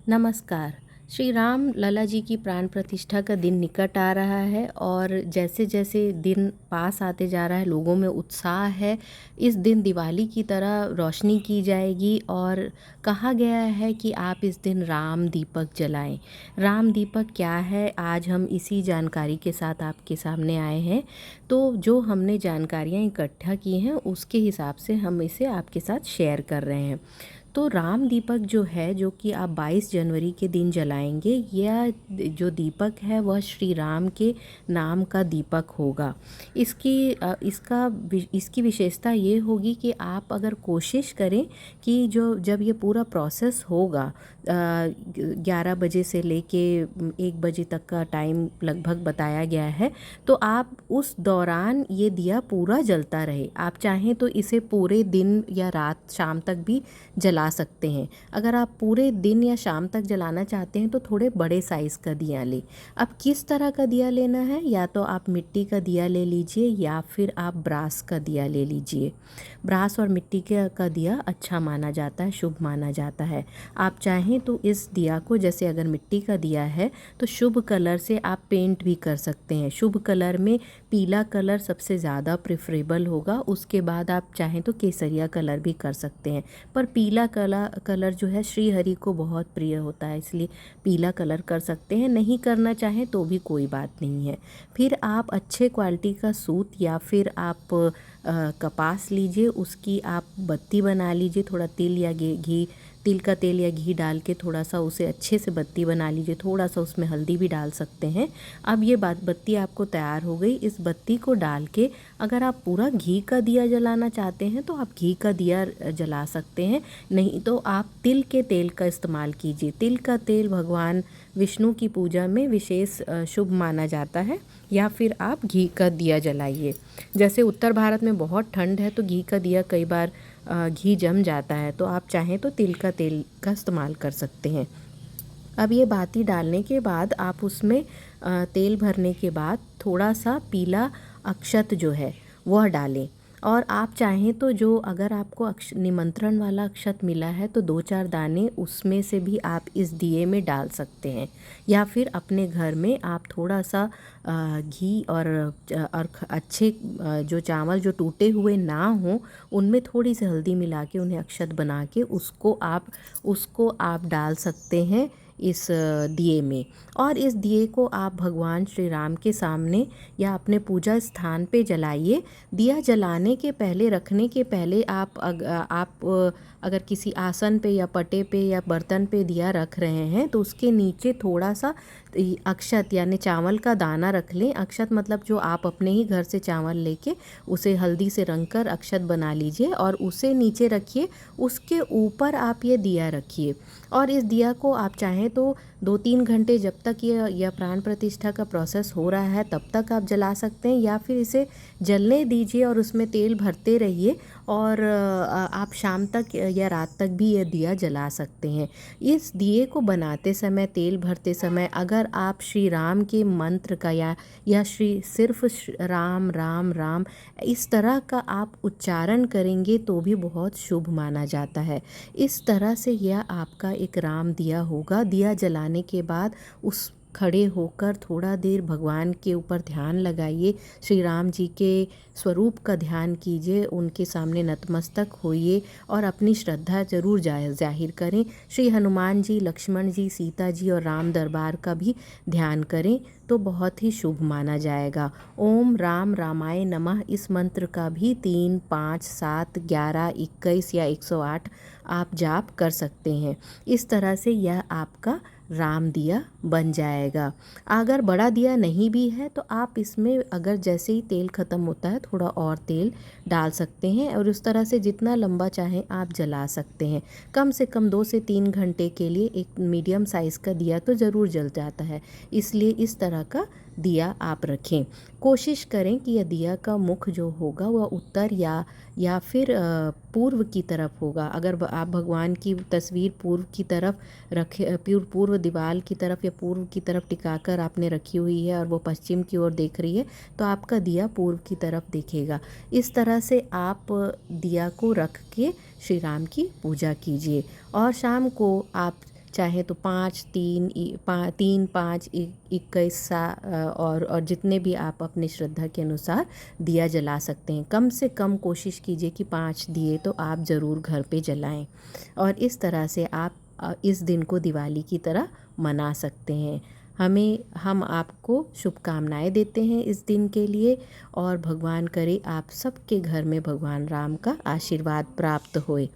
नमस्कार। श्री राम लला जी की प्राण प्रतिष्ठा का दिन निकट आ रहा है और जैसे जैसे दिन पास आते जा रहा है लोगों में उत्साह है। इस दिन दिवाली की तरह रोशनी की जाएगी और कहा गया है कि आप इस दिन राम दीपक जलाएं। राम दीपक क्या है, आज हम इसी जानकारी के साथ आपके सामने आए हैं। तो जो हमने जानकारियाँ इकट्ठा की हैं उसके हिसाब से हम इसे आपके साथ शेयर कर रहे हैं। तो राम दीपक जो है, जो कि आप 22 जनवरी के दिन जलाएंगे, यह जो दीपक है वह श्री राम के नाम का दीपक होगा। इसकी विशेषता ये होगी कि आप अगर कोशिश करें कि जब ये पूरा प्रोसेस होगा, 11 बजे से लेके 1 बजे तक का टाइम लगभग बताया गया है, तो आप उस दौरान ये दिया पूरा जलता रहे। आप चाहें तो इसे पूरे दिन या रात शाम तक भी जला सकते हैं। अगर आप पूरे दिन या शाम तक जलाना चाहते हैं तो थोड़े बड़े साइज़ का दिया लें। अब किस तरह का दिया लेना है, या तो आप मिट्टी का दिया ले लीजिए या फिर आप ब्रास का दिया ले लीजिए। ब्रास और मिट्टी का दिया अच्छा माना जाता है, शुभ माना जाता है। आप चाहें तो इस दिया को, जैसे अगर मिट्टी का दिया है तो शुभ कलर से आप पेंट भी कर सकते हैं। शुभ कलर में पीला कलर सबसे ज़्यादा प्रेफरेबल होगा। उसके बाद आप चाहें तो केसरिया कलर भी कर सकते हैं, पर पीला कलर जो है श्री हरि को बहुत प्रिय होता है, इसलिए पीला कलर कर सकते हैं। नहीं करना चाहें तो भी कोई बात नहीं है। फिर आप अच्छे क्वालिटी का सूत या फिर आप कपास लीजिए, उसकी आप बत्ती बना लीजिए। थोड़ा तिल या घी, तिल का तेल या घी डाल के थोड़ा सा उसे अच्छे से बत्ती बना लीजिए। थोड़ा सा उसमें हल्दी भी डाल सकते हैं। अब ये बत्ती आपको तैयार हो गई। इस बत्ती को डाल के अगर आप पूरा घी का दिया जलाना चाहते हैं तो आप घी का दिया जला सकते हैं, नहीं तो आप तिल के तेल का इस्तेमाल कीजिए। तिल का तेल भगवान विष्णु की पूजा में विशेष शुभ माना जाता है। या फिर आप घी का दिया जलाइए। जैसे उत्तर भारत में बहुत ठंड है तो घी का दिया कई बार घी जम जाता है, तो आप चाहें तो तिल का तेल का इस्तेमाल कर सकते हैं। अब ये बाती डालने के बाद आप उसमें तेल भरने के बाद थोड़ा सा पीला अक्षत जो है वह डालें। और आप चाहें तो जो अगर आपको निमंत्रण वाला अक्षत मिला है तो 2-4 दाने उसमें से भी आप इस दिए में डाल सकते हैं। या फिर अपने घर में आप थोड़ा सा घी और अच्छे जो चावल जो टूटे हुए ना हों उनमें थोड़ी सी हल्दी मिला के उन्हें अक्षत बना के उसको आप डाल सकते हैं इस दिए में। और इस दिए को आप भगवान श्री राम के सामने या अपने पूजा स्थान पे जलाइए। दिया जलाने के पहले, रखने के पहले आप अगर किसी आसन पे या पटे पे या बर्तन पे दिया रख रहे हैं तो उसके नीचे थोड़ा सा अक्षत यानी चावल का दाना रख लें। अक्षत मतलब जो आप अपने ही घर से चावल लेके उसे हल्दी से रंग कर अक्षत बना लीजिए और उसे नीचे रखिए। उसके ऊपर आप ये दिया रखिए और इस दिया को आप चाहें तो 2-3 घंटे, जब तक यह प्राण प्रतिष्ठा का प्रोसेस हो रहा है तब तक आप जला सकते हैं, या फिर इसे जलने दीजिए और उसमें तेल भरते रहिए और आप शाम तक या रात तक भी यह दिया जला सकते हैं। इस दिए को बनाते समय, तेल भरते समय अगर आप श्री राम के मंत्र का या सिर्फ राम राम राम इस तरह का आप उच्चारण करेंगे तो भी बहुत शुभ माना जाता है। इस तरह से यह आपका एक राम दिया होगा। दिया जलाने के बाद उस खड़े होकर थोड़ा देर भगवान के ऊपर ध्यान लगाइए, श्री राम जी के स्वरूप का ध्यान कीजिए, उनके सामने नतमस्तक होइए और अपनी श्रद्धा जरूर जाहिर करें। श्री हनुमान जी, लक्ष्मण जी, सीता जी और राम दरबार का भी ध्यान करें तो बहुत ही शुभ माना जाएगा। ओम राम रामाय नमः इस मंत्र का भी 3, 5, 7, 11, 21 या 108 आप जाप कर सकते हैं। इस तरह से यह आपका राम दिया बन जाएगा। अगर बड़ा दिया नहीं भी है तो आप इसमें अगर जैसे ही तेल ख़त्म होता है थोड़ा और तेल डाल सकते हैं और उस तरह से जितना लंबा चाहें आप जला सकते हैं। कम से कम 2 से 3 घंटे के लिए एक मीडियम साइज़ का दिया तो ज़रूर जल जाता है, इसलिए इस तरह का दिया आप रखें। कोशिश करें कि यह दिया का मुख जो होगा वह उत्तर या फिर पूर्व की तरफ होगा। अगर आप भगवान की तस्वीर पूर्व की तरफ रखे, पूर्व दीवार की तरफ या पूर्व की तरफ टिकाकर आपने रखी हुई है और वो पश्चिम की ओर देख रही है तो आपका दिया पूर्व की तरफ दिखेगा। इस तरह से आप दिया को रख के श्री राम की पूजा कीजिए। और शाम को आप चाहे तो 5 3 3 5 21 और जितने भी आप अपने श्रद्धा के अनुसार दिया जला सकते हैं। कम से कम कोशिश कीजिए कि 5 दिए तो आप ज़रूर घर पे जलाएं और इस तरह से आप इस दिन को दिवाली की तरह मना सकते हैं। हम आपको शुभकामनाएं देते हैं इस दिन के लिए और भगवान करे आप सबके घर में भगवान राम का आशीर्वाद प्राप्त होए।